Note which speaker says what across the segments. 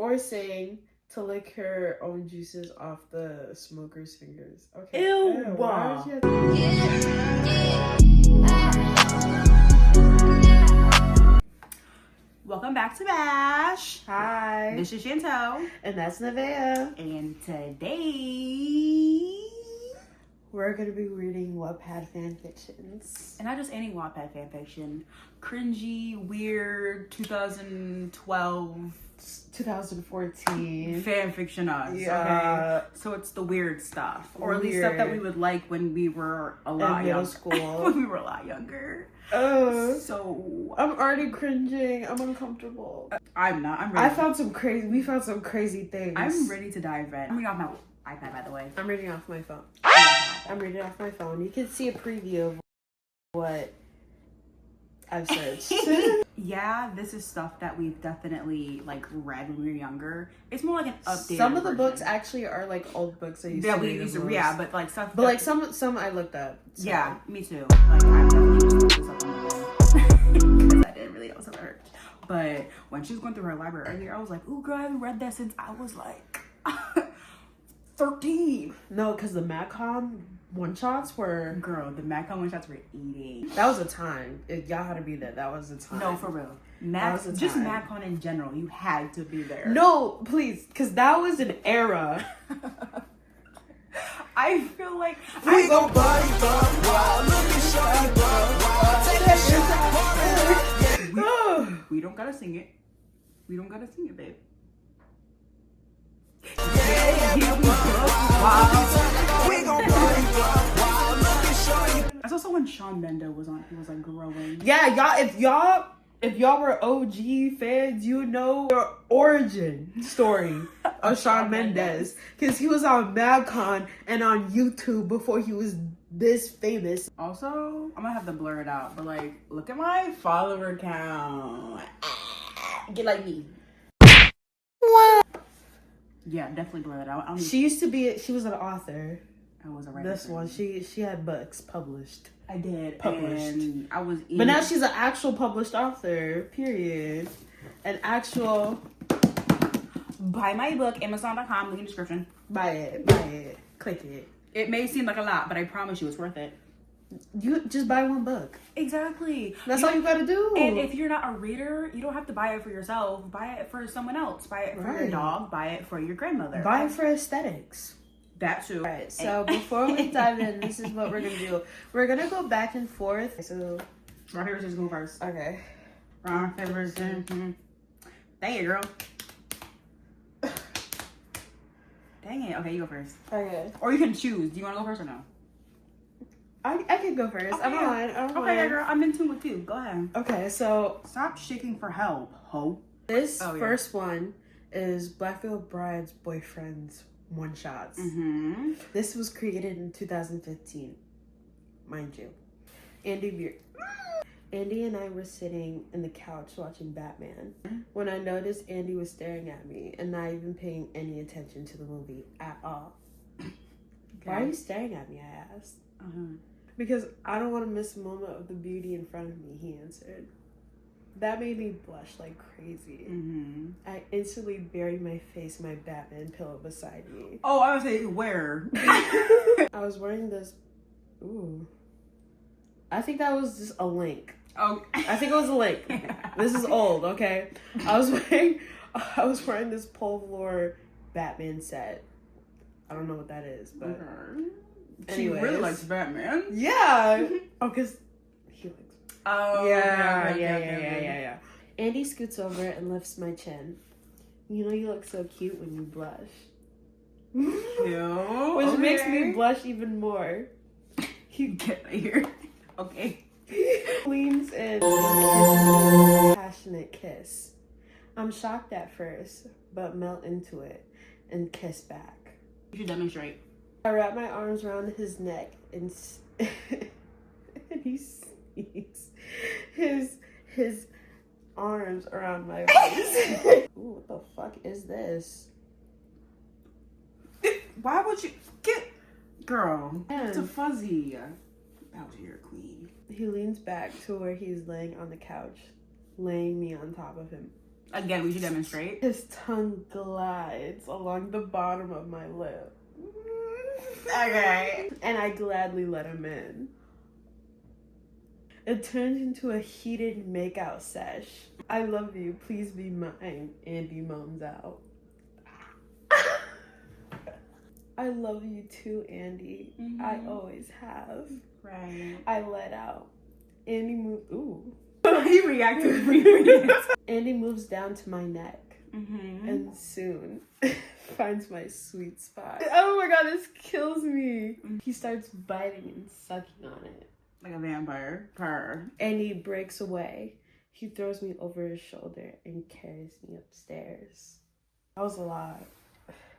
Speaker 1: forcing to lick her own juices off the smoker's fingers. Okay.
Speaker 2: Ew.
Speaker 1: Why would you have
Speaker 2: Welcome back to Bash.
Speaker 1: Hi.
Speaker 2: This is Chantel.
Speaker 1: And that's Nevaeh.
Speaker 2: And today
Speaker 1: we're going to be reading Wattpad fanfictions.
Speaker 2: And not just any Wattpad fanfiction. Cringy, weird, 2012...
Speaker 1: 2014
Speaker 2: fanfiction us.
Speaker 1: Yeah.
Speaker 2: Okay? So it's the weird stuff. Or at least stuff that we would like when we were a lot
Speaker 1: middle
Speaker 2: younger.
Speaker 1: school.
Speaker 2: When we were a lot younger. So
Speaker 1: I'm already cringing. I'm uncomfortable.
Speaker 2: I'm not. I'm ready.
Speaker 1: We found some crazy things.
Speaker 2: I'm ready to dive in. I'm reading off my iPad, by the way.
Speaker 1: I'm reading off my phone. I'm reading off my phone. You can see a preview of what I've searched.
Speaker 2: Yeah, this is stuff that we've definitely like read when we were younger. It's more like an updated
Speaker 1: Some of the
Speaker 2: version.
Speaker 1: books actually are like old books I used to read.
Speaker 2: Yeah, but like stuff.
Speaker 1: But like some I looked up. So.
Speaker 2: Yeah, me too. Like I definitely just looked this up on the because I didn't really know what it. But when she was going through her library earlier, I was like, "Ooh, girl, I haven't read that since I was like 13."
Speaker 1: No, because the MacCon one-shots were...
Speaker 2: Girl, the MacCon one-shots were eating.
Speaker 1: That was a time. Y'all had to be there. That was a time.
Speaker 2: No, for real. Just MacCon in general. You had to be there.
Speaker 1: No, please. Because that was an era.
Speaker 2: I feel like...
Speaker 3: We gon' body bump wild. Look at shawty bump wild. Take that shit back.
Speaker 2: We don't gotta sing it. We don't gotta sing it, babe.
Speaker 3: Yeah, we bump wild. We gon' body bump wild. Look at shawty.
Speaker 2: That's also when Shawn Mendes was on. He was like growing.
Speaker 1: Yeah, if y'all were OG fans, you know the origin story of Shawn Mendes. Because he was on MadCon and on YouTube before he was this famous.
Speaker 2: Also, I'm gonna have to blur it out, but like, look at my follower count. Get like me. Yeah, definitely blur that out.
Speaker 1: She was an author.
Speaker 2: I was a writer.
Speaker 1: This one, she had books published.
Speaker 2: I did.
Speaker 1: Published.
Speaker 2: And I was
Speaker 1: But now she's an actual published author, period. An actual...
Speaker 2: Buy my book, Amazon.com, link in the description.
Speaker 1: Buy it. Click it.
Speaker 2: It may seem like a lot, but I promise you it's worth it.
Speaker 1: You just buy one book.
Speaker 2: Exactly.
Speaker 1: That's all you gotta do.
Speaker 2: And if you're not a reader, you don't have to buy it for yourself. Buy it for someone else. Buy it for your dog. Buy it for your grandmother.
Speaker 1: Buy it for aesthetics.
Speaker 2: That too.
Speaker 1: Alright, so before we dive in, this is what we're gonna do. We're gonna go back and forth. So,
Speaker 2: rock, paper, scissors, go first.
Speaker 1: Okay.
Speaker 2: Rock, paper, scissors. Dang it, girl. Dang it. Okay, you go first.
Speaker 1: Okay.
Speaker 2: Or you can choose. Do you want to go first or no?
Speaker 1: I can go first.
Speaker 2: Okay,
Speaker 1: I'm on.
Speaker 2: Okay, girl. I'm in tune with you. Go ahead.
Speaker 1: Okay, so
Speaker 2: Stop shaking for help, ho.
Speaker 1: this first one is Black Veil Bride's boyfriend's one-shots.
Speaker 2: Mm-hmm.
Speaker 1: This was created in 2015, mind you. Andy and I were sitting in the couch watching Batman when I noticed Andy was staring at me and not even paying any attention to the movie at all. Okay. Why are you staring at me? I asked. Because I don't want to miss a moment of the beauty in front of me, he answered. That made me blush like crazy.
Speaker 2: Mm-hmm.
Speaker 1: I instantly buried my face in my Batman pillow beside me.
Speaker 2: Oh, I was saying where?
Speaker 1: I was wearing this. Ooh. I think that was just a link.
Speaker 2: Oh,
Speaker 1: I think it was a link. This is old, okay? I was wearing this Pole Floor Batman set. I don't know what that is, but
Speaker 2: she really likes Batman.
Speaker 1: Yeah. Oh, because he likes.
Speaker 2: Oh,
Speaker 1: Yeah. Andy scoots over and lifts my chin. You know you look so cute when you blush. Which makes me blush even more.
Speaker 2: You get out here. Okay.
Speaker 1: Leans in and kisses a passionate kiss. I'm shocked at first, but melt into it and kiss back.
Speaker 2: You should demonstrate.
Speaker 1: I wrap my arms around his neck and he sneaks his arms around my waist. Ooh, what the fuck is this?
Speaker 2: Why would you get... Girl,
Speaker 1: Man.
Speaker 2: it's a fuzzy. Out here, queen.
Speaker 1: He leans back to where he's laying on the couch, laying me on top of him.
Speaker 2: Again, we should demonstrate.
Speaker 1: His tongue glides along the bottom of my lip.
Speaker 2: Okay.
Speaker 1: And I gladly let him in. It turns into a heated makeout sesh. I love you, please be mine. Andy moans out. I love you too, Andy. I always have.
Speaker 2: Right.
Speaker 1: I let out. Andy moves. Ooh.
Speaker 2: He reacted.
Speaker 1: Andy moves down to my neck. And soon finds my sweet spot. Oh my god, this kills me. He starts biting and sucking on it.
Speaker 2: Like a vampire. Purr.
Speaker 1: Andy breaks away. He throws me over his shoulder and carries me upstairs. That was a lot.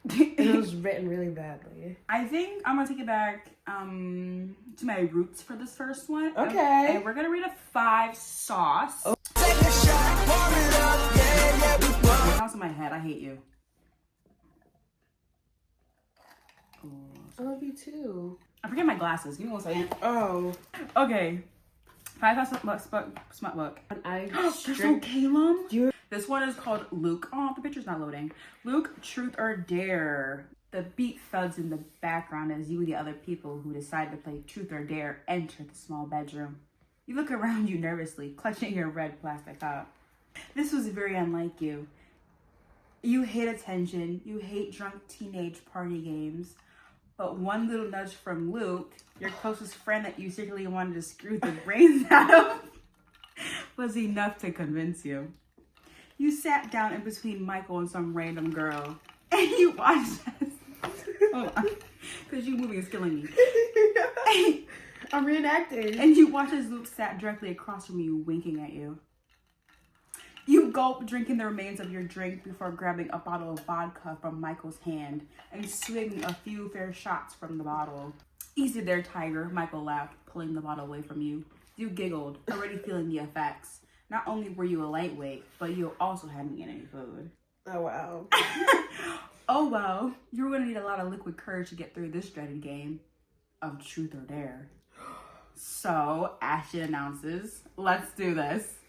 Speaker 1: And it was written really badly.
Speaker 2: I think I'm gonna take it back to my roots for this first one.
Speaker 1: Okay.
Speaker 2: And we're gonna read a 5 sauce.
Speaker 1: Oh.
Speaker 3: Take a shot, pour it up, yeah, yeah, we
Speaker 2: The house in my head, I hate you.
Speaker 1: I love you too.
Speaker 2: I forget my glasses. Give me 1 second.
Speaker 1: Oh.
Speaker 2: Okay. 5 sauce smut book.
Speaker 1: And I
Speaker 2: There's no Calum. This one is called Luke. Oh, the picture's not loading. Luke, Truth or Dare. The beat thuds in the background as you and the other people who decide to play Truth or Dare enter the small bedroom. You look around you nervously, clutching your red plastic cup. This was very unlike you. You hate attention. You hate drunk teenage party games. But one little nudge from Luke, your closest friend that you secretly wanted to screw the brains out of, was enough to convince you. You sat down in between Michael and some random girl, and you watched us. Hold on, because you moving is killing me.
Speaker 1: I'm reenacting.
Speaker 2: And you watched as Luke sat directly across from you, winking at you. You gulped, drinking the remains of your drink before grabbing a bottle of vodka from Michael's hand and swigging a few fair shots from the bottle. Easy there, Tiger, Michael laughed, pulling the bottle away from you. You giggled, already feeling the effects. Not only were you a lightweight, but you also hadn't eaten any food.
Speaker 1: Oh, wow.
Speaker 2: Oh, well, you're going to need a lot of liquid courage to get through this dreaded game of Truth or Dare. So, Ashton announces, let's do this.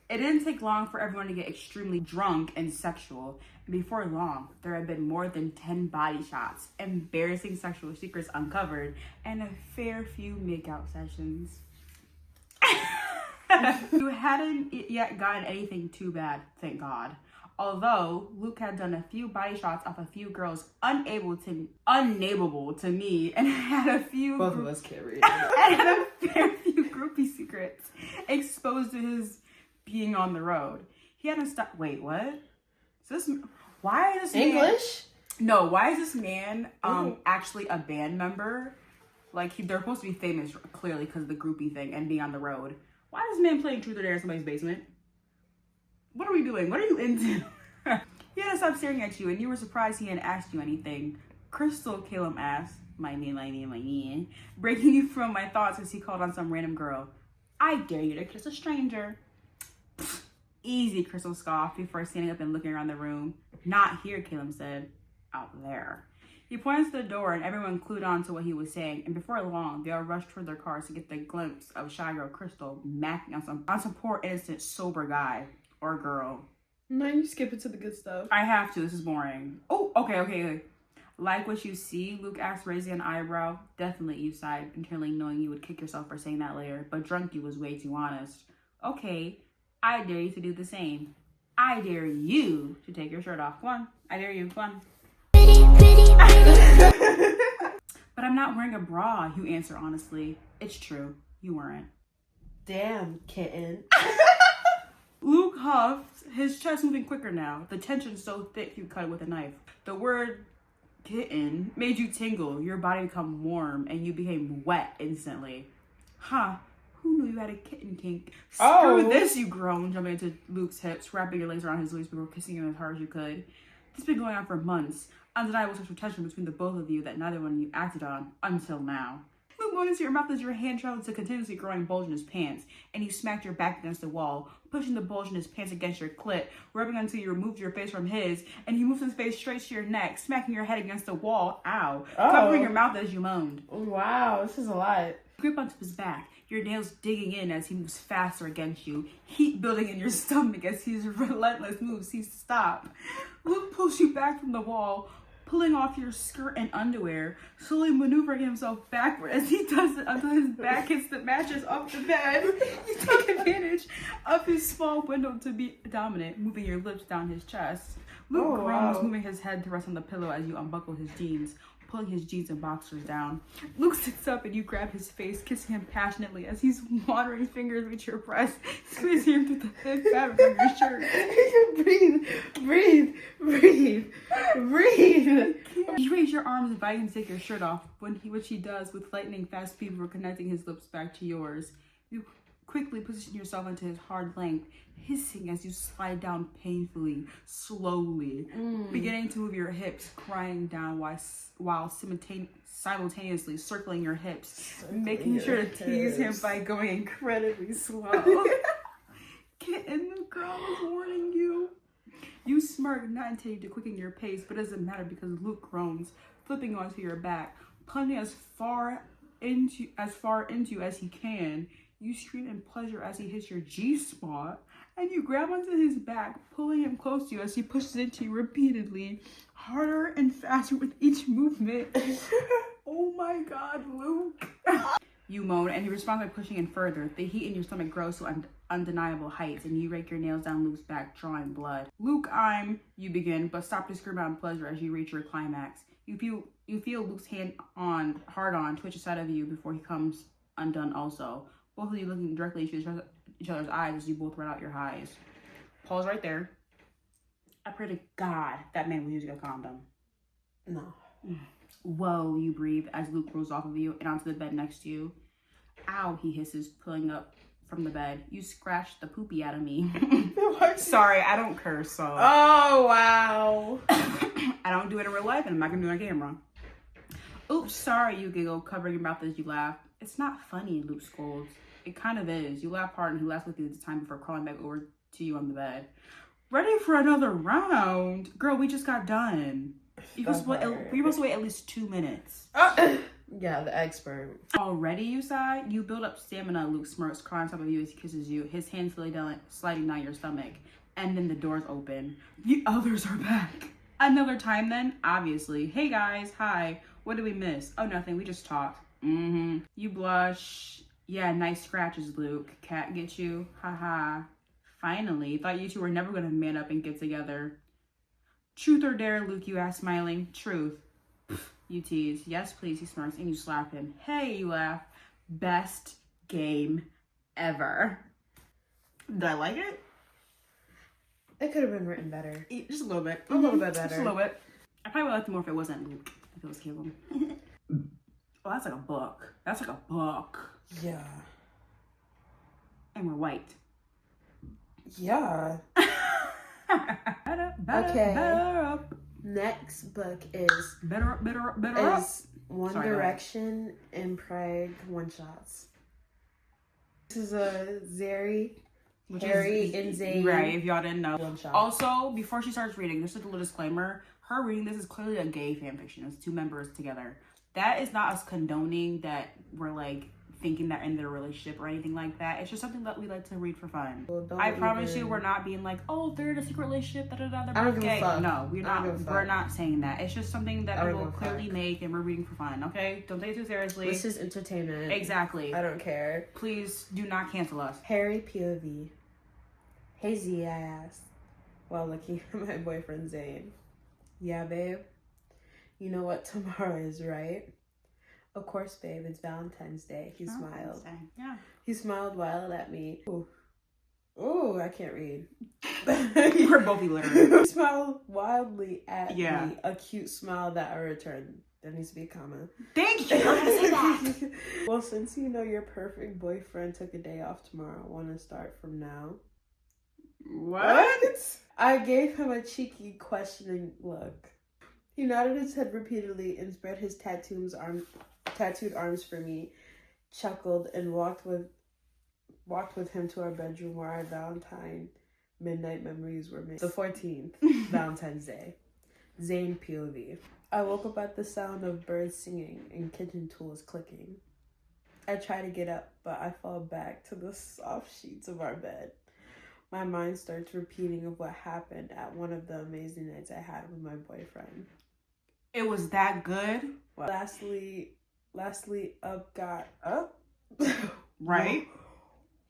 Speaker 2: It didn't take long for everyone to get extremely drunk and sexual, and before long, there had been more than 10 body shots, embarrassing sexual secrets uncovered, and a fair few makeout sessions. You hadn't yet gotten anything too bad, thank God. Although Luke had done a few body shots off a few girls unnameable to me, and had a few
Speaker 1: Both of us can't read.
Speaker 2: and had a fair few groupie secrets exposed to his being on the road. He hadn't stopped. Wait, what? Is this? Why is this
Speaker 1: English?
Speaker 2: Man, no, why is this man actually a band member? Like they're supposed to be famous clearly because of the groupie thing and being on the road. Why is this man playing Truth or Dare in somebody's basement? What are we doing? What are you into? He had to stop staring at you, and you were surprised he hadn't asked you anything. Crystal, Calum asked, my name, breaking you from my thoughts as he called on some random girl. I dare you to kiss a stranger. Pfft, easy, Crystal scoffed before standing up and looking around the room. Not here, Calum said. Out there. He pointed to the door, and everyone clued on to what he was saying, and before long, they all rushed toward their cars to get the glimpse of shy girl Crystal macking on some poor, innocent, sober guy or girl.
Speaker 1: No, you skip it to the good stuff.
Speaker 2: I have to. This is boring. Oh, okay. Like what you see? Luke asked, raising an eyebrow. Definitely, you sighed, internally knowing you would kick yourself for saying that later, but drunk you was way too honest. Okay, I dare you to do the same. I dare you to take your shirt off. Come on. I dare you. Come on. But I'm not wearing a bra, you answer honestly. It's true. You weren't.
Speaker 1: Damn, kitten.
Speaker 2: Luke huffed, his chest moving quicker now. The tension so thick you cut it with a knife. The word kitten made you tingle, your body become warm, and you became wet instantly. Huh. Who knew you had a kitten kink? Screw this, you groaned, jumping into Luke's hips, wrapping your legs around his waist before kissing him as hard as you could. This has been going on for months. Undeniable sexual tension between the both of you that neither one of you acted on until now. Luke noticed your mouth as your hand traveled to a continuously growing bulge in his pants, and he smacked your back against the wall, pushing the bulge in his pants against your clit, rubbing until you removed your face from his, and he moved his face straight to your neck, smacking your head against the wall, ow, covering your mouth as you moaned.
Speaker 1: Wow, this is a lot.
Speaker 2: Grip onto his back, your nails digging in as he moves faster against you, heat building in your stomach as his relentless moves cease to stop. Luke pulls you back from the wall, pulling off your skirt and underwear, slowly maneuvering himself backward as he does it until his back hits the mattress off the bed. You take advantage of his small window to be dominant, moving your lips down his chest. Luke groans, moving his head to rest on the pillow as you unbuckle his jeans, pulling his jeans and boxers down. Luke sits up and you grab his face, kissing him passionately as he's watering fingers with your breast, squeezing him through the thick fabric of your shirt.
Speaker 1: Breathe.
Speaker 2: You raise your arms, inviting him to take your shirt off, which he does with lightning fast speed before connecting his lips back to yours. You quickly position yourself into his hard length, hissing as you slide down painfully, slowly, beginning to move your hips, crying down while simultaneously circling your hips, making sure to tease him by going incredibly slow. Get in the girl, I was warning you. You smirk, not intending to quicken your pace, but it doesn't matter because Luke groans, flipping onto your back, plunging as far into as he can. You scream in pleasure as he hits your G-spot, and you grab onto his back, pulling him close to you as he pushes into you repeatedly, harder and faster with each movement. Oh my God, Luke. You moan, and you respond by pushing in further. The heat in your stomach grows to undeniable heights, and you rake your nails down Luke's back, drawing blood. Luke, you begin, but stop to scream out in pleasure as you reach your climax. You feel Luke's hard on twitch aside of you before he comes undone also. Both of you looking directly into each other's eyes as you both let out your highs. Pause right there. I pray to God that man was using a condom.
Speaker 1: No.
Speaker 2: Whoa, you breathe as Luke rolls off of you and onto the bed next to you. Ow, he hisses, pulling up from the bed. You scratched the poopy out of me. Sorry, I don't curse, so.
Speaker 1: Oh, wow.
Speaker 2: I don't do it in real life, and I'm not gonna do it on camera. Oops, sorry, you giggle, covering your mouth as you laugh. It's not funny, Luke scolds. It kind of is. You laugh hard, and he laughs with you this time before crawling back over to you on the bed. Ready for another round? Girl, we just got done. You're supposed to wait at least 2 minutes.
Speaker 1: Yeah, the expert.
Speaker 2: Already, you sigh? You build up stamina, Luke smirks, crying on top of you as he kisses you, his hands sliding down your stomach. And then the doors open. The others are back. Another time then? Obviously. Hey guys, hi. What did we miss? Oh, nothing. We just talked. You blush. Yeah, nice scratches, Luke. Cat get you? Haha. Finally. Thought you two were never gonna man up and get together. Truth or dare, Luke, you ask, smiling. Truth. You tease. Yes, please, he smirks, and you slap him. Hey, you laugh. Best game ever. Did I like it?
Speaker 1: It could have been written better.
Speaker 2: Just a little bit.
Speaker 1: A little bit better.
Speaker 2: Just a little bit. I probably would like it more if it wasn't Luke. If it was Caleb. Oh, that's like a book. That's like a book.
Speaker 1: Yeah.
Speaker 2: And we're white.
Speaker 1: Yeah.
Speaker 2: Okay.
Speaker 1: Next book is
Speaker 2: Better up.
Speaker 1: One Direction MPREG one shots. This is a Zarry, Harry, and Zayn.
Speaker 2: Right, if y'all didn't know.
Speaker 1: One shot.
Speaker 2: Also, before she starts reading, just a little disclaimer. Her reading this is clearly a gay fanfiction. It's two members together. That is not us condoning that we're like thinking that in their relationship or anything like that. It's just something that we like to read for fun. Well, I promise you, we're not being like, oh, they're in a secret relationship. They're both gay. No, we're not. We're not saying that. It's just something that we will clearly make, and we're reading for fun. Okay, don't take it too seriously.
Speaker 1: This is entertainment.
Speaker 2: Exactly.
Speaker 1: I don't care.
Speaker 2: Please do not cancel us.
Speaker 1: Harry POV. Hey Z, I asked while looking at my boyfriend Zayn. Yeah, babe. You know what tomorrow is, right? Of course, babe, it's Valentine's Day. He smiled.
Speaker 2: Yeah.
Speaker 1: He smiled wild at me. Ooh, I can't read.
Speaker 2: We're both illiterate.
Speaker 1: He smiled wildly at me. A cute smile that I returned. There needs to be a comma.
Speaker 2: Thank you. I'm gonna say that.
Speaker 1: Well, since you know your perfect boyfriend took a day off tomorrow, I want to start from now.
Speaker 2: What?
Speaker 1: I gave him a cheeky, questioning look. He nodded his head repeatedly and spread his tattooed arms for me, chuckled, and walked with him to our bedroom where our Valentine midnight memories were made. The 14th, Valentine's Day. Zayn POV. I woke up at the sound of birds singing and kitchen tools clicking. I try to get up, but I fall back to the soft sheets of our bed. My mind starts repeating of what happened at one of the amazing nights I had with my boyfriend.
Speaker 2: It was that good?
Speaker 1: Well, lastly, up got up.
Speaker 2: Right?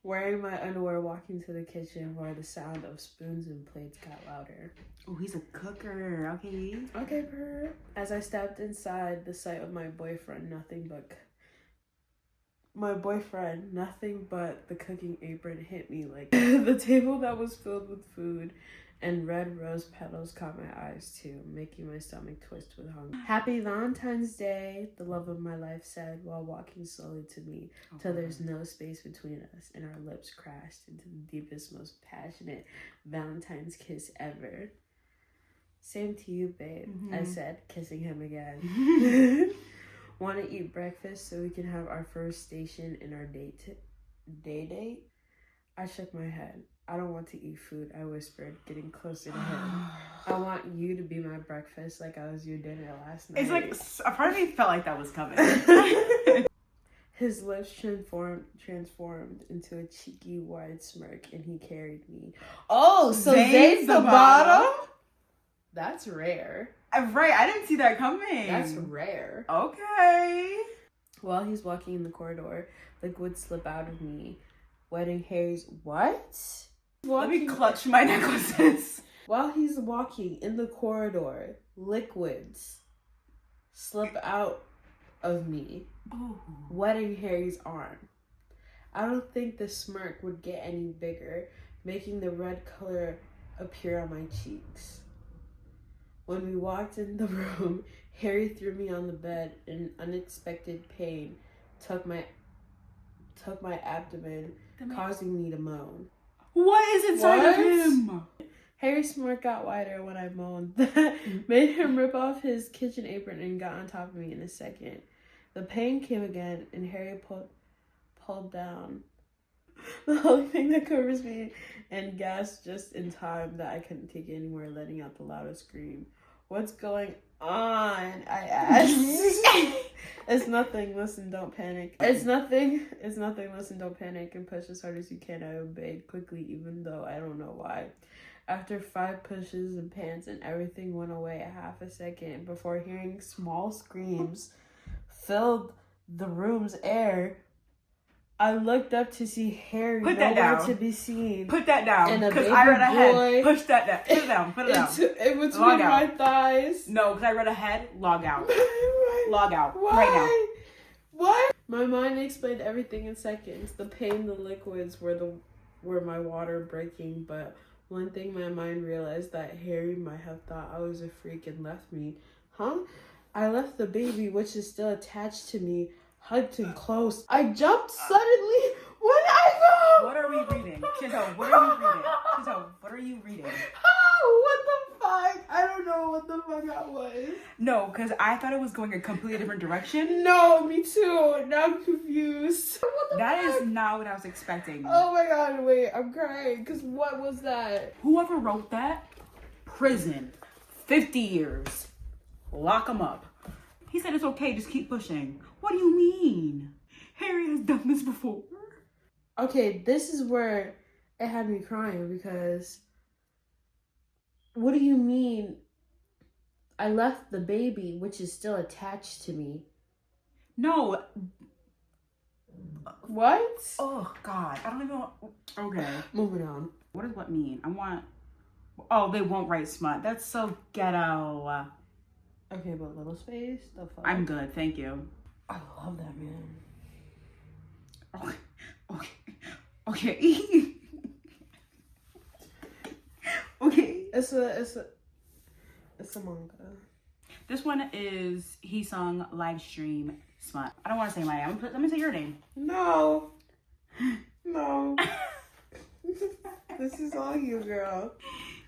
Speaker 1: Wearing my underwear, walking to the kitchen where the sound of spoons and plates got louder.
Speaker 2: Oh, he's a cooker. Okay.
Speaker 1: Okay, purr. As I stepped inside, the sight of my boyfriend, nothing but the cooking apron hit me like the table that was filled with food and red rose petals caught my eyes too, making my stomach twist with hunger. Happy Valentine's Day, the love of my life said while walking slowly to me till there's no space between us and our lips crashed into the deepest, most passionate Valentine's kiss ever. Same to you, babe, I said, kissing him again. Want to eat breakfast so we can have our first station in our date? I shook my head. I don't want to eat food, I whispered, getting closer to him. I want you to be my breakfast like I was your dinner last night.
Speaker 2: It's like, a part of me felt like that was coming.
Speaker 1: His lips transformed into a cheeky, wide smirk, and he carried me. Oh, so Zayd's the bottom? That's rare.
Speaker 2: Right, I didn't see that coming.
Speaker 1: That's rare.
Speaker 2: Okay.
Speaker 1: While he's walking in the corridor, liquid slip out of me. Wedding Harry's what?
Speaker 2: Let me clutch my necklaces.
Speaker 1: While he's walking in the corridor, liquids slip out of me.
Speaker 2: Ooh.
Speaker 1: Wetting Harry's arm. I don't think the smirk would get any bigger, making the red color appear on my cheeks. When we walked in the room, Harry threw me on the bed in unexpected pain, took my abdomen, causing me to moan.
Speaker 2: What is inside of him?
Speaker 1: Harry's smirk got wider when I moaned. That made him rip off his kitchen apron and got on top of me in a second. The pain came again, and Harry pulled down the only thing that covers me and gasped just in time that I couldn't take it anymore, letting out the loudest scream. What's going on? I asked. It's nothing. Listen, don't panic. It's nothing. Listen, don't panic, and push as hard as you can. I obeyed quickly, even though I don't know why. After 5 pushes and pants and everything went away a half a second before hearing small screams filled the room's air. I looked up to see Harry nowhere to be seen.
Speaker 2: Put that down.
Speaker 1: And a
Speaker 2: because
Speaker 1: baby
Speaker 2: I read
Speaker 1: boy
Speaker 2: ahead. Push that down. Put it down. Put it down.
Speaker 1: In between my thighs.
Speaker 2: No, because I read ahead. Log out. Log out.
Speaker 1: Why?
Speaker 2: Right now.
Speaker 1: What? My mind explained everything in seconds. The pain, the liquids were my water breaking, but one thing my mind realized that Harry might have thought I was a freak and left me. Huh? I left the baby, which is still attached to me, hugged him close. I jumped suddenly when I go.
Speaker 2: What are we reading? Chinto, what are you reading? Chinto, what are you reading?
Speaker 1: Oh, what the fuck? I don't know what the fuck that was.
Speaker 2: No, because I thought it was going a completely different direction.
Speaker 1: No, me too. Now I'm confused.
Speaker 2: That is not what I was expecting.
Speaker 1: Oh my god, wait, I'm crying. Because what was that?
Speaker 2: Whoever wrote that, prison, 50 years, lock him up. He said it's okay, just keep pushing. What do you mean? Harry has done this before.
Speaker 1: Okay, this is where it had me crying because what do you mean I left the baby, which is still attached to me?
Speaker 2: No.
Speaker 1: What?
Speaker 2: Oh, God. I don't even want... Okay.
Speaker 1: Moving on.
Speaker 2: What does what mean? I want... Oh, they won't write smut. That's so ghetto.
Speaker 1: Okay, but little space? The fuck?
Speaker 2: I'm good, thank you.
Speaker 1: I love that man.
Speaker 2: Okay. Okay.
Speaker 1: It's a manga.
Speaker 2: This one is He Sung live stream smut. I don't want to say my name. Let me say your name.
Speaker 1: No. This is all you, girl.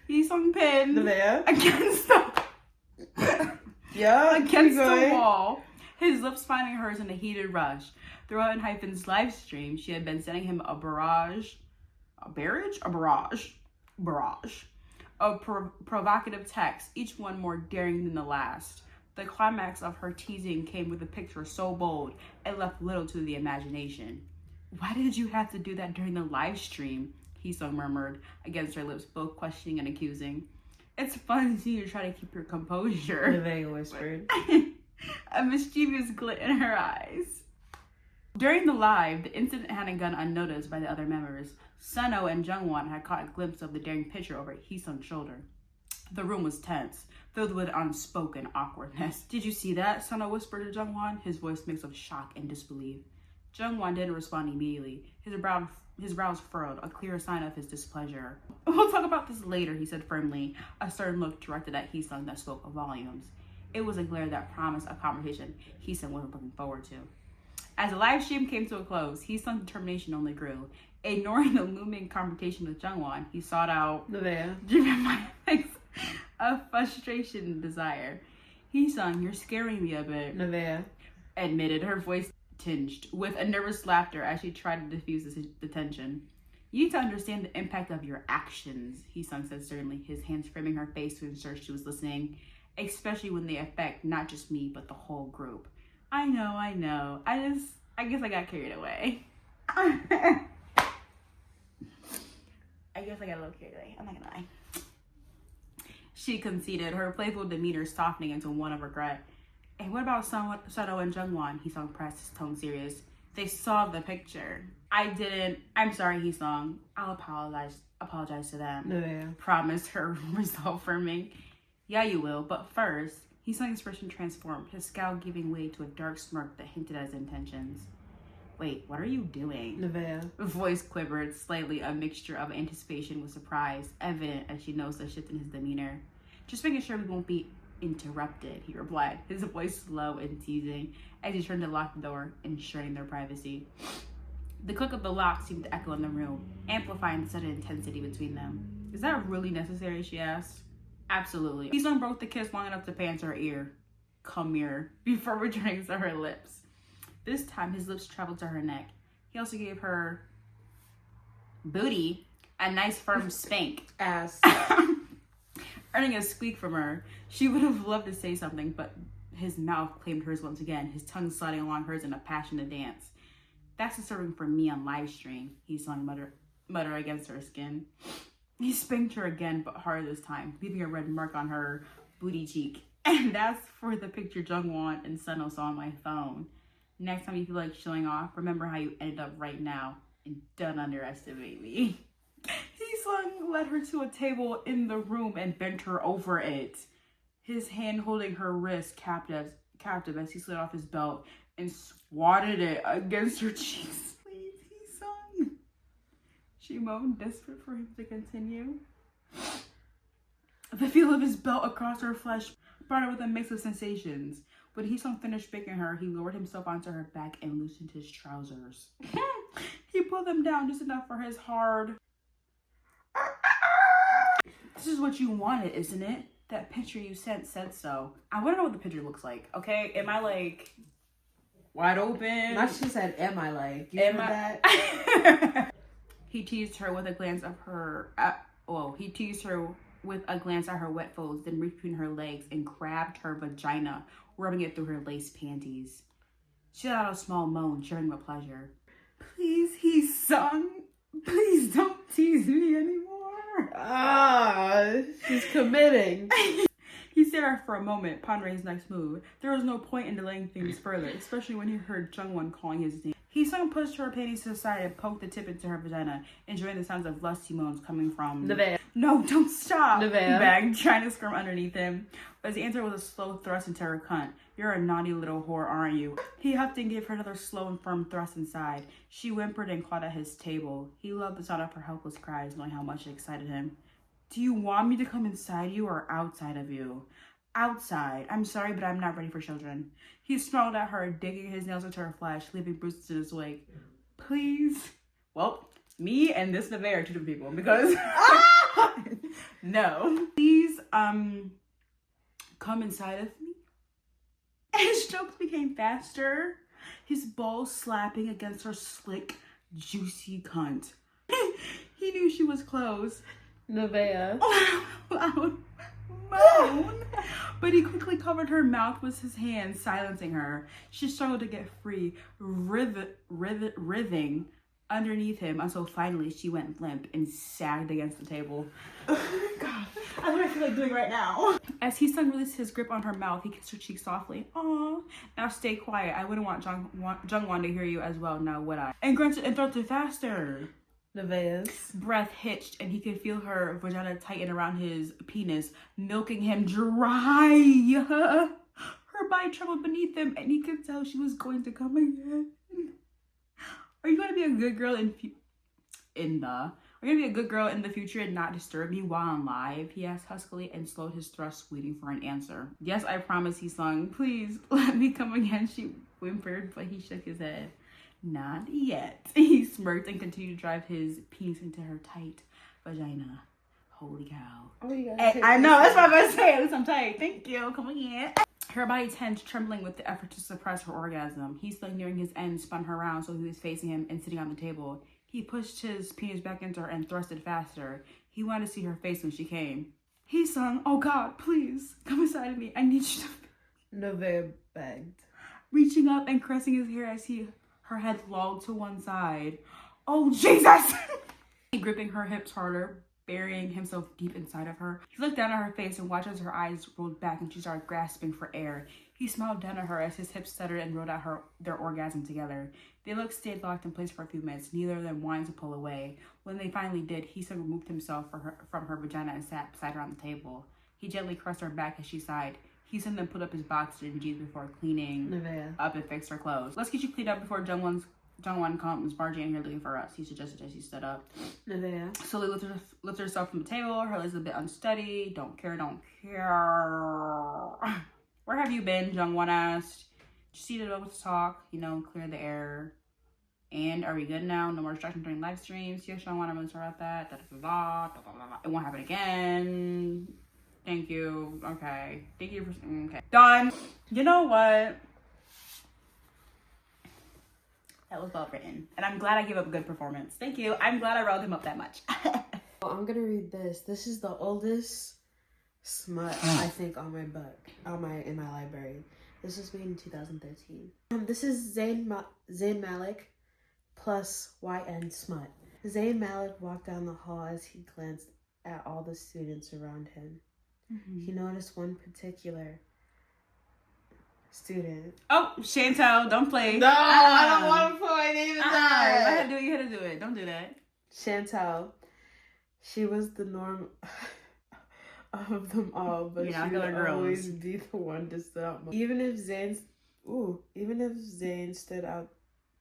Speaker 2: He Sung Pin
Speaker 1: Nevaeh
Speaker 2: against the against the wall. His lips finding hers in a heated rush. Throughout in Hyphen's live stream, she had been sending him a barrage of provocative texts, each one more daring than the last. The climax of her teasing came with a picture so bold, it left little to the imagination. Why did you have to do that during the live stream? Heesung murmured against her lips, both questioning and accusing. It's fun to see you try to keep your composure.
Speaker 1: Nevaeh whispered.
Speaker 2: A mischievous glint in her eyes. During the live, the incident hadn't gone unnoticed by the other members. Suno and Jungwon had caught a glimpse of the daring picture over Heesung's shoulder. The room was tense, filled with unspoken awkwardness. Did you see that? Suno whispered to Jungwon, his voice mixed of shock and disbelief. Jungwon didn't respond immediately. His brows furrowed, a clear sign of his displeasure. We'll talk about this later, he said firmly, a stern look directed at Heesung that spoke volumes. It was a glare that promised a conversation Heesung wasn't looking forward to. As the live stream came to a close, Heesung's determination only grew. Ignoring the looming confrontation with Jungwon, he sought out
Speaker 1: Nevaeh,
Speaker 2: driven by a mix of frustration and desire. Heesung, you're scaring me a bit,
Speaker 1: Nevaeh
Speaker 2: admitted, her voice tinged with a nervous laughter as she tried to diffuse the tension. You need to understand the impact of your actions, Heesung said sternly, his hands framing her face to ensure she was listening, especially when they affect not just me, but the whole group. I know. I guess I got carried away. I guess I got a little carried away. I'm not gonna lie. She conceded, her playful demeanor softening into one of regret. And what about Suno and Jungwon? Heesung pressed, his tone serious. They saw the picture. I didn't. I'm sorry, Heesung. I'll apologize to them.
Speaker 1: Nevaeh
Speaker 2: Promised her, resolve firming. Yeah, you will. But first, Heesung's expression transformed, his scowl giving way to a dark smirk that hinted at his intentions. Wait, what are you doing?
Speaker 1: Nevaeh
Speaker 2: Her voice quivered slightly, a mixture of anticipation with surprise, evident as she noticed a shift in his demeanor. Just making sure we won't be interrupted, he replied, his voice low and teasing, as he turned to lock the door, ensuring their privacy. The click of the lock seemed to echo in the room, amplifying the sudden intensity between them. Is that really necessary, she asked. Absolutely. Heesung broke the kiss long enough to pay into her ear. Come here, before returning to her lips. This time, his lips traveled to her neck. He also gave her booty a nice firm spank.
Speaker 1: ass.
Speaker 2: Earning a squeak from her. She would have loved to say something, but his mouth claimed hers once again, his tongue sliding along hers in a passionate dance. That's disturbing for me on live stream, Heesung mutter against her skin. He spanked her again, but harder this time, leaving a red mark on her booty cheek. And that's for the picture Jungwon and Suno saw on my phone. Next time you feel like showing off, remember how you ended up right now, and don't underestimate me. Heesung led her to a table in the room and bent her over it, his hand holding her wrist captive as he slid off his belt and swatted it against her cheeks. Please, Heesung, she moaned, desperate for him to continue. The feel of his belt across her flesh brought her with a mix of sensations. When Heesung finished spanking her, he lowered himself onto her back and loosened his trousers. He pulled them down just enough for his hard... This is what you wanted, isn't it? That picture you sent said so. I want to know what the picture looks like, okay? Am I like wide open?
Speaker 1: Not she said, am I like? You
Speaker 2: Am
Speaker 1: heard
Speaker 2: I?
Speaker 1: that?
Speaker 2: He teased her with a glance of her. He teased her with a glance at her wet folds, then reached between her legs and grabbed her vagina, rubbing it through her lace panties. She let out a small moan, sharing with pleasure. Please, Heesung. Please don't tease me anymore.
Speaker 1: She's committing.
Speaker 2: He stared at her for a moment, pondering his next move. There was no point in delaying things further, especially when he heard Jungwon calling his name. Heesung pushed her panties to the side and poked the tip into her vagina, enjoying the sounds of lusty moans coming from...
Speaker 1: Nevaeh.
Speaker 2: No, don't stop!
Speaker 1: Nevaeh.
Speaker 2: Begged, trying to squirm underneath him. But his answer was a slow thrust into her cunt. You're a naughty little whore, aren't you? He huffed and gave her another slow and firm thrust inside. She whimpered and clawed at his table. He loved the sound of her helpless cries, knowing how much it excited him. Do you want me to come inside you or outside of you? Outside. I'm sorry, but I'm not ready for children. He snarled at her, digging his nails into her flesh, leaving bruises in his wake. Please. Well, me and this Nevaeh are two different people because... No. Please, come inside of me. His strokes became faster, his balls slapping against her slick, juicy cunt. He knew she was close.
Speaker 1: Nevaeh.
Speaker 2: Loud moan. But he quickly covered her mouth with his hand, silencing her. She struggled to get free, writhing underneath him until finally she went limp and sagged against the table. Oh God, that's what I feel like doing right now. As he suddenly released his grip on her mouth, he kissed her cheek softly. Aww. Now stay quiet. I wouldn't want Jungwon to hear you as well, now would I? And grunted and throated faster.
Speaker 1: Nevaeh's
Speaker 2: breath hitched and he could feel her vagina tighten around his penis, milking him dry. Her body trembled beneath him and he could tell she was going to come again. Are you going to be a good girl Are you going to be a good girl in the future and not disturb me while I'm live? He asked huskily and slowed his thrust, waiting for an answer. Yes, I promise, he sung. Please, let me come again, she whimpered, but he shook his head. Not yet. He smirked and continued to drive his penis into her tight vagina. Holy cow.
Speaker 1: Oh, you
Speaker 2: I know, that's what I'm going to say. At least I'm tight. Thank you. Come again. Her body tensed, trembling with the effort to suppress her orgasm. He slung nearing his end, spun her around so he was facing him and sitting on the table. He pushed his penis back into her and thrusted faster. He wanted to see her face when she came. He sung, oh God, please, come inside of me. I need you to...
Speaker 1: Nevaeh begged.
Speaker 2: Reaching up and caressing his hair as her head lolled to one side. Oh, Jesus! Gripping her hips harder, burying himself deep inside of her. He looked down at her face and watched as her eyes rolled back and she started grasping for air. He smiled down at her as his hips stuttered and rode out their orgasm together. They stayed locked in place for a few minutes, neither of them wanting to pull away. When they finally did, he removed himself from her vagina and sat beside her on the table. He gently caressed her back as she sighed. He then put up his boxers and jeans before cleaning
Speaker 1: Nevaeh
Speaker 2: up and fixed her clothes. Let's get you cleaned up before Jungwon comes barging in here looking for us, he suggested as he stood up.
Speaker 1: Nevaeh
Speaker 2: Slowly lifted herself from the table, her legs a bit unsteady. Don't care. Where have you been? Jungwon asked. Just seated over to talk, clear the air. And are we good now? No more distractions during live streams. Yes, Jungwon, I'm really sorry about that. It won't happen again. Thank you. Okay. Thank you for... Okay. Done. You know what? That was well written. And I'm glad I gave up a good performance. Thank you. I'm glad I riled him up that much.
Speaker 1: Well, I'm gonna read this. This is the oldest smut, I think, in my library. This was made in 2013. This is Zayn Malik plus YN smut. Zayn Malik walked down the hall as he glanced at all the students around him. Mm-hmm. He noticed one particular student.
Speaker 2: Oh, Chantel, don't play.
Speaker 1: No, I don't want to play even that.
Speaker 2: You had to do it. Don't do that.
Speaker 1: Chantel, she was the norm of them all, but she would always be the one to stand out most. Even if Zayn stood out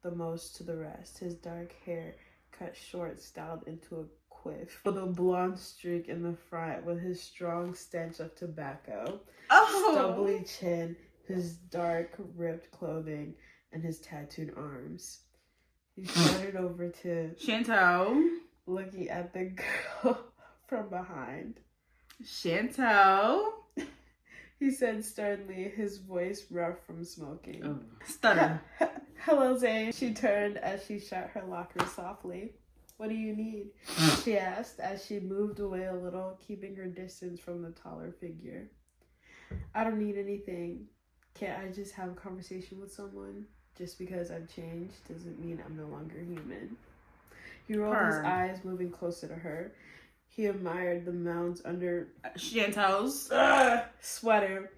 Speaker 1: the most to the rest, his dark hair cut short, styled into a quiff, with a blonde streak in the front, with his strong stench of tobacco, stubbly chin, his dark ripped clothing, and his tattooed arms. He started over to
Speaker 2: Chantel,
Speaker 1: looking at the girl from behind.
Speaker 2: Chantel,
Speaker 1: he said sternly, his voice rough from smoking.
Speaker 2: Oh. Stutter.
Speaker 1: Hello, Zayn. She turned as she shut her locker softly. What do you need? She asked as she moved away a little, keeping her distance from the taller figure. I don't need anything. Can't I just have a conversation with someone? Just because I've changed doesn't mean I'm no longer human. He rolled his eyes, moving closer to her. He admired the mounds under
Speaker 2: Chantel's
Speaker 1: sweater.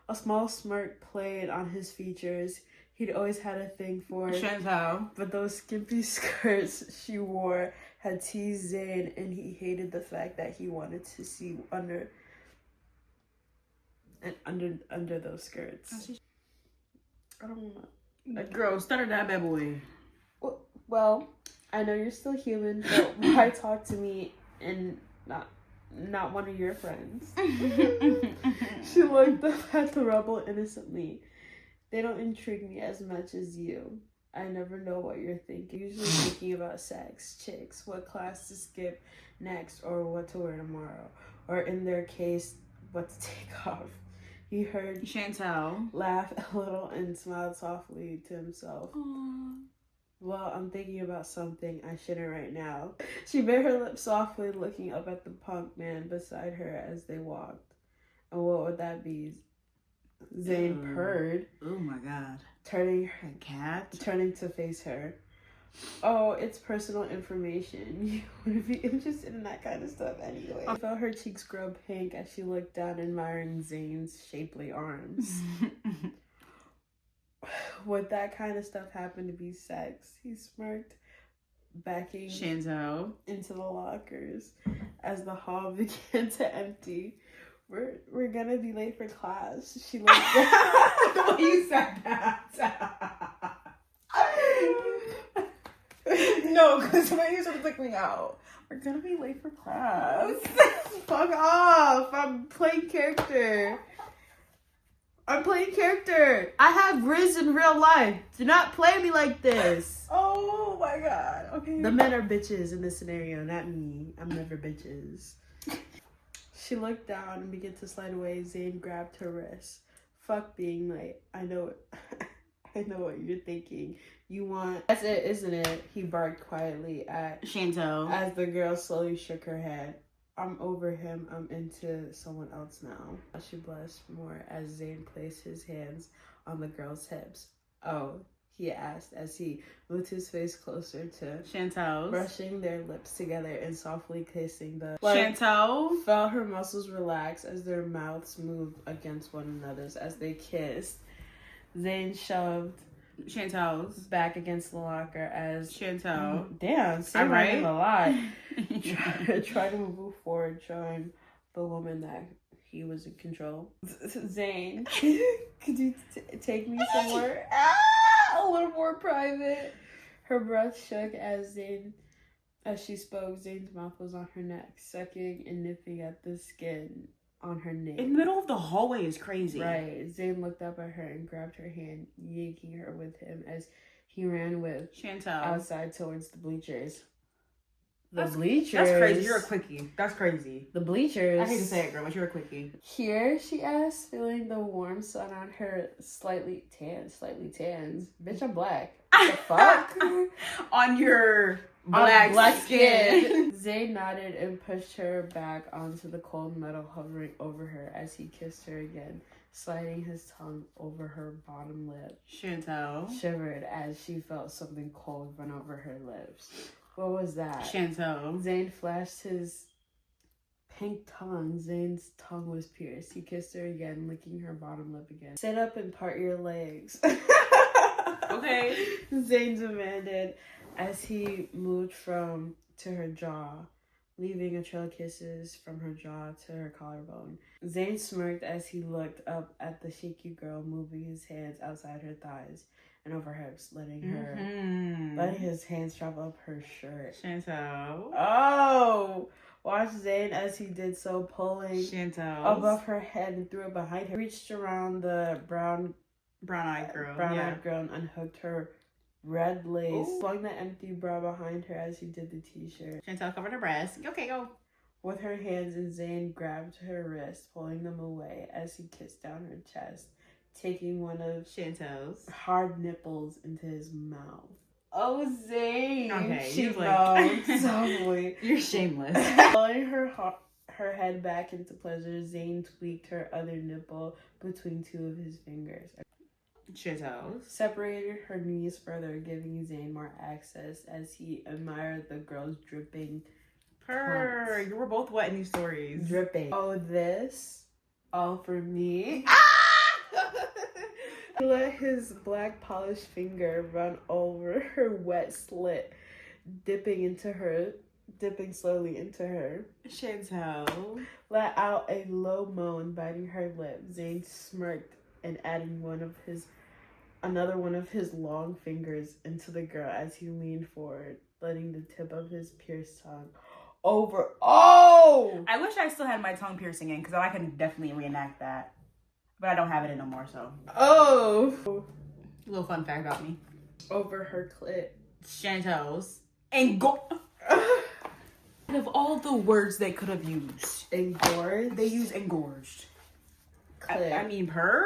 Speaker 1: A small smirk played on his features. He'd always had a thing for
Speaker 2: Chantel,
Speaker 1: but those skimpy skirts she wore had teased Zayn, and he hated the fact that he wanted to see under those skirts. I don't want to.
Speaker 2: Girl, stutter that bad boy.
Speaker 1: Well, I know you're still human, but why talk to me and not one of your friends? She looked up at the rebel innocently. They don't intrigue me as much as you. I never know what you're thinking. Usually thinking about sex, chicks, what class to skip next, or what to wear tomorrow. Or in their case, what to take off. He heard
Speaker 2: Chantel
Speaker 1: laugh a little and smiled softly to himself.
Speaker 2: Aww.
Speaker 1: Well, I'm thinking about something I shouldn't right now. She bit her lips softly, looking up at the punk man beside her as they walked. And what would that be? Zayn purred.
Speaker 2: Oh my god.
Speaker 1: Turning to face her. Oh, it's personal information. You wouldn't be interested in that kind of stuff anyway. I felt her cheeks grow pink as she looked down, admiring Zayn's shapely arms. Would that kind of stuff happen to be sex? He smirked, backing
Speaker 2: Chantel
Speaker 1: into the lockers as the hall began to empty. We're gonna be late for class. She looked down.
Speaker 2: You said that. No, because when you started took me out. We're gonna be late for class.
Speaker 1: Fuck off. I'm playing character. I have Riz in real life. Do not play me like this.
Speaker 2: Oh my god. Okay.
Speaker 1: The men are bitches in this scenario, not me. I'm never bitches. She looked down and began to slide away. Zayn grabbed her wrist. Fuck being late. I know what you're thinking. You want... That's it, isn't it? He barked quietly at
Speaker 2: Chantel
Speaker 1: as the girl slowly shook her head. I'm over him. I'm into someone else now. She blushed more as Zayn placed his hands on the girl's hips. Oh, he asked as he moved his face closer to
Speaker 2: Chantel's,
Speaker 1: brushing their lips together and softly kissing the...
Speaker 2: Chantel
Speaker 1: felt her muscles relax as their mouths moved against one another's as they kissed. Zayn shoved
Speaker 2: Chantel's
Speaker 1: back against the locker as
Speaker 2: Chantel.
Speaker 1: Damn,
Speaker 2: I'm right
Speaker 1: a lot. Try to move forward, showing the woman that he was in control. Zayn, could you take me somewhere a little more private? Her breath shook as she spoke. Zayn's mouth was on her neck, sucking and nipping at the skin on her nape.
Speaker 2: In the middle of the hallway is crazy.
Speaker 1: Right. Zayn looked up at her and grabbed her hand, yanking her with him as he ran with
Speaker 2: Chantel
Speaker 1: outside towards the bleachers.
Speaker 2: Bleachers? That's crazy. You're a quickie. That's crazy.
Speaker 1: The bleachers.
Speaker 2: I hate to say it, girl, but you're a quickie.
Speaker 1: Here, she asked, feeling the warm sun on her slightly tans. Bitch, I'm black. The fuck?
Speaker 2: On your black skin.
Speaker 1: Zayn nodded and pushed her back onto the cold metal hovering over her as he kissed her again, sliding his tongue over her bottom lip.
Speaker 2: Chantel
Speaker 1: Shivered as she felt something cold run over her lips. What was that?
Speaker 2: Chantel.
Speaker 1: Zayn flashed his pink tongue. Zayn's tongue was pierced. He kissed her again, licking her bottom lip again. Sit up and part your legs.
Speaker 2: Okay.
Speaker 1: Zayn demanded as he moved to her jaw, leaving a trail of kisses from her jaw to her collarbone. Zayn smirked as he looked up at the shaky girl, moving his hands outside her thighs and over her hips, letting his hands travel up her shirt.
Speaker 2: Chantel.
Speaker 1: Oh! Watched Zayn as he did so, pulling
Speaker 2: Chantel
Speaker 1: above her head and threw it behind her. Reached around the brown-eyed girl and unhooked her red lace. Ooh. Flung the empty bra behind her as he did the t-shirt.
Speaker 2: Chantel covered her breast. Okay, go.
Speaker 1: With her hands, and Zayn grabbed her wrists, pulling them away as he kissed down her chest, taking one of
Speaker 2: Chantel's
Speaker 1: hard nipples into his mouth. Oh, Zayn!
Speaker 2: Okay,
Speaker 1: she
Speaker 2: moaned
Speaker 1: softly.
Speaker 2: You're shameless.
Speaker 1: Pulling her head back into pleasure, Zayn tweaked her other nipple between two of his fingers.
Speaker 2: Chantel
Speaker 1: separated her knees further, giving Zayn more access as he admired the girl's dripping.
Speaker 2: Purr. You were both wet in these stories.
Speaker 1: Dripping. Oh, this? All for me? He let his black polished finger run over her wet slit, dipping slowly into her.
Speaker 2: Chantel
Speaker 1: let out a low moan, biting her lip. Zayn smirked and adding another one of his long fingers into the girl as he leaned forward, letting the tip of his pierced tongue over. Oh!
Speaker 2: I wish I still had my tongue piercing in, because I can definitely reenact that. But I don't have it in no more, so.
Speaker 1: Oh!
Speaker 2: A little fun fact about me.
Speaker 1: Over her clit.
Speaker 2: Chantel's. Out of all the words they could have used.
Speaker 1: Engorged?
Speaker 2: They use engorged.
Speaker 1: Clit.
Speaker 2: I mean, her.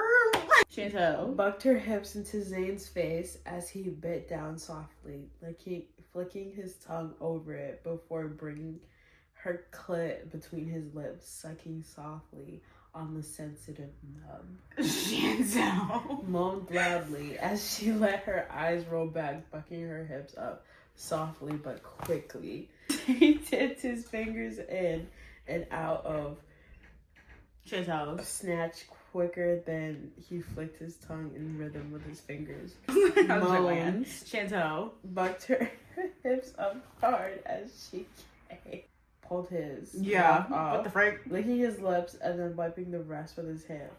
Speaker 2: Chantel
Speaker 1: bucked her hips into Zayn's face as he bit down softly, flicking his tongue over it before bringing her clit between his lips, sucking softly on the sensitive nub.
Speaker 2: Chantel
Speaker 1: Moaned loudly as she let her eyes roll back, bucking her hips up softly but quickly. He tipped his fingers in and out of
Speaker 2: Chantel
Speaker 1: snatch quicker than he flicked his tongue in rhythm with his fingers.
Speaker 2: Moans. Chantel
Speaker 1: Bucked her hips up hard as she pulled his
Speaker 2: yeah
Speaker 1: off,
Speaker 2: what the frick,
Speaker 1: licking his lips and then wiping the rest with his hands.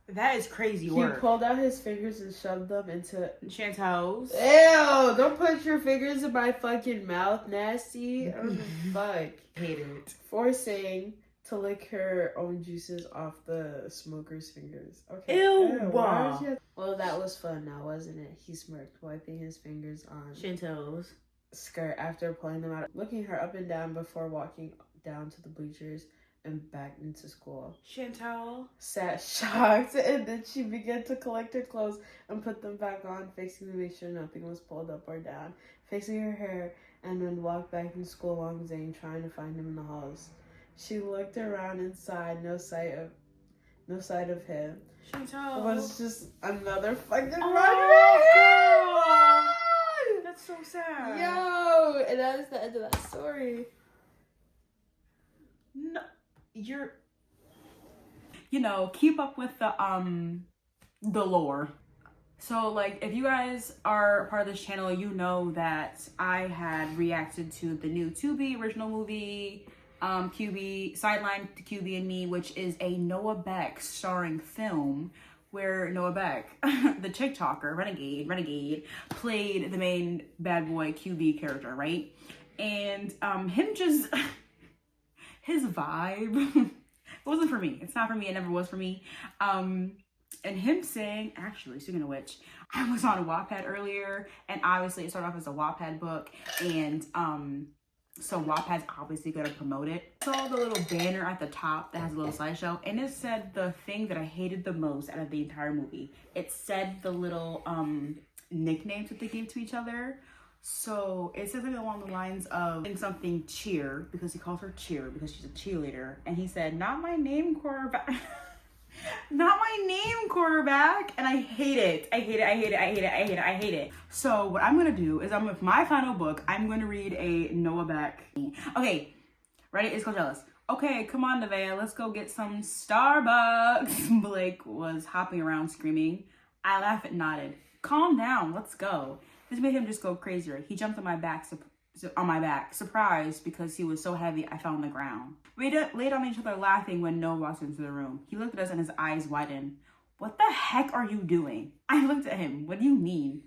Speaker 2: that is crazy
Speaker 1: He
Speaker 2: work.
Speaker 1: pulled out his fingers and shoved them into
Speaker 2: Chantel's.
Speaker 1: Ew, don't put your fingers in my fucking mouth, nasty. Oh, fuck.
Speaker 2: Hate it.
Speaker 1: Forcing to lick her own juices off the smoker's fingers. Okay.
Speaker 2: Ew.
Speaker 1: Why would you... Well, that was fun now, wasn't it? He smirked, wiping his fingers on
Speaker 2: Chantel's
Speaker 1: skirt after pulling them out, looking her up and down before walking down to the bleachers and back into school.
Speaker 2: Chantel
Speaker 1: Sat shocked, and then she began to collect her clothes and put them back on, fixing to make sure nothing was pulled up or down, fixing her hair, and then walked back into school along Zane, trying to find him in the halls. She looked around inside, no sight of him.
Speaker 2: Chantel
Speaker 1: It was just another fucking
Speaker 2: oh, girl. That's so sad.
Speaker 1: Yo, and that is the end of that story.
Speaker 2: No, keep up with the lore. So, like, if you guys are part of this channel, you know that I had reacted to the new Tubi original movie, QB, Sideline to QB and Me, which is a Noah Beck starring film where Noah Beck, the TikToker, Renegade, played the main bad boy QB character, right? And him just, his vibe, it wasn't for me. It's not for me. It never was for me. And him saying, actually, speaking of which, I was on a Wattpad earlier, and obviously it started off as a Wattpad book, and so Wattpad's obviously gonna promote it. I saw the little banner at the top that has a little slideshow, and it said the thing that I hated the most out of the entire movie. It said the little nicknames that they gave to each other. So it says something along the lines of something cheer, because he calls her cheer because she's a cheerleader, and he said, "Not my name, quarterback." Not my name, quarterback. And I hate it. I hate it. So what I'm gonna do is with my final book, I'm gonna read a Noah Beck. Okay, ready? It's called Jealous. Okay, come on, Nevaeh, let's go get some Starbucks. Blake was hopping around screaming. I laughed and nodded. Calm down, let's go. This made him just go crazier. He jumped on my back, surprised because he was so heavy I fell on the ground. We laid on each other laughing when Noah walked into the room. He looked at us and his eyes widened. What the heck are you doing? I looked at him. What do you mean?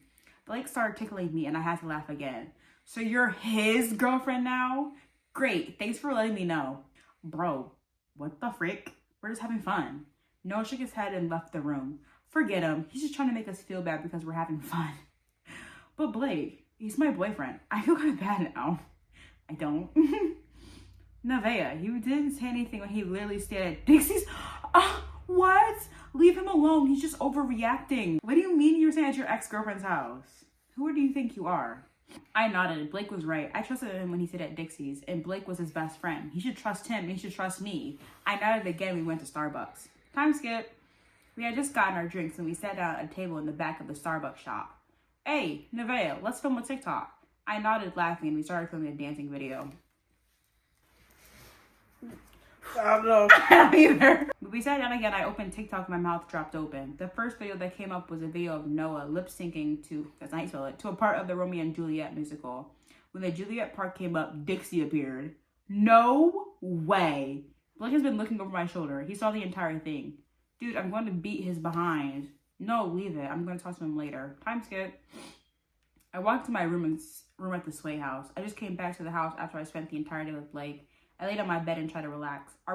Speaker 2: Blake started tickling me and I had to laugh again. So you're his girlfriend now? Great, thanks for letting me know. Bro, what the frick? We're just having fun. Noah shook his head and left the room. Forget him. He's just trying to make us feel bad because we're having fun. But Blake, he's my boyfriend. I feel kind of bad now. I don't. Nevaeh, you didn't say anything when he literally stayed at Dixie's. What? Leave him alone. He's just overreacting. What do you mean you were staying at your ex-girlfriend's house? Who do you think you are? I nodded. Blake was right. I trusted him when he stayed at Dixie's, and Blake was his best friend. He should trust him, and he should trust me. I nodded again. We went to Starbucks. Time skip. We had just gotten our drinks, and we sat down at a table in the back of the Starbucks shop. Hey, Nevaeh, let's film a TikTok. I nodded, laughing, and we started filming a dancing video.
Speaker 1: I don't know.
Speaker 2: Either. We sat down again. I opened TikTok. My mouth dropped open. The first video that came up was a video of Noah lip syncing to, that's how you spell it, to a part of the Romeo and Juliet musical. When the Juliet part came up, Dixie appeared. No way. Blake has been looking over my shoulder. He saw the entire thing. Dude, I'm going to beat his behind. No, leave it. I'm going to talk to him later. Time skip. I walked to my room at the Sway house. I just came back to the house after I spent the entire day with Blake. I laid on my bed and tried to relax. I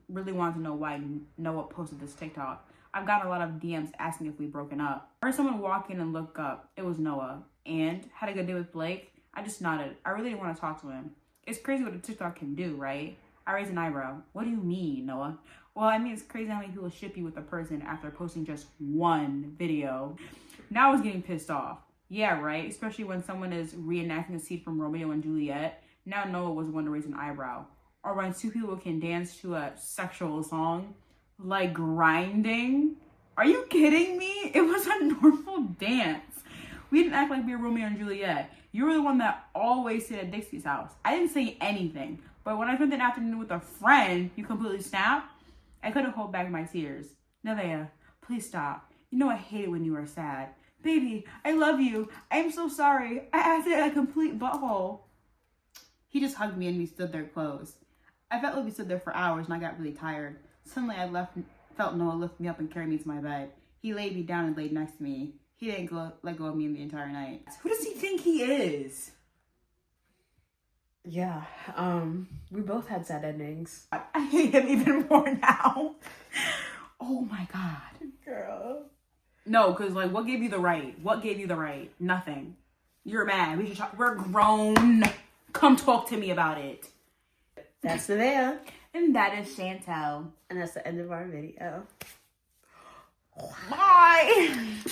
Speaker 2: really wanted to know why Noah posted this TikTok. I've gotten a lot of DMs asking if we've broken up. I heard someone walk in and look up. It was Noah. And had a good day with Blake. I just nodded. I really didn't want to talk to him. It's crazy what a TikTok can do, right? I raised an eyebrow. What do you mean, Noah? Well, I mean, it's crazy how many people ship you with a person after posting just one video. Now I was getting pissed off. Yeah, right? Especially when someone is reenacting a scene from Romeo and Juliet. Now Noah was the one to raise an eyebrow. or when two people can dance to a sexual song, like grinding. Are you kidding me? It was a normal dance. We didn't act like we were Romeo and Juliet. You were the one that always stayed at Dixie's house. I didn't say anything, but when I spent an afternoon with a friend, you completely snapped. I couldn't hold back my tears. Nevaeh, please stop. You know I hate it when you are sad. Baby, I love you. I'm so sorry. I acted like a complete butthole. He just hugged me and we stood there close. I felt like we stood there for hours and I got really tired. Suddenly I felt Noah lift me up and carry me to my bed. He laid me down and laid next to me. He didn't let go of me the entire night.
Speaker 3: Who does he think he is?
Speaker 1: Yeah, we both had sad endings.
Speaker 2: I hate him even more now. Oh my God.
Speaker 1: Girl.
Speaker 2: No, because like, what gave you the right? What gave you the right? Nothing. You're mad. We should talk. We're grown. Come talk to me about it.
Speaker 1: That's Nevaeh.
Speaker 2: And that is Chantel.
Speaker 1: And that's the end of our video.
Speaker 2: Bye.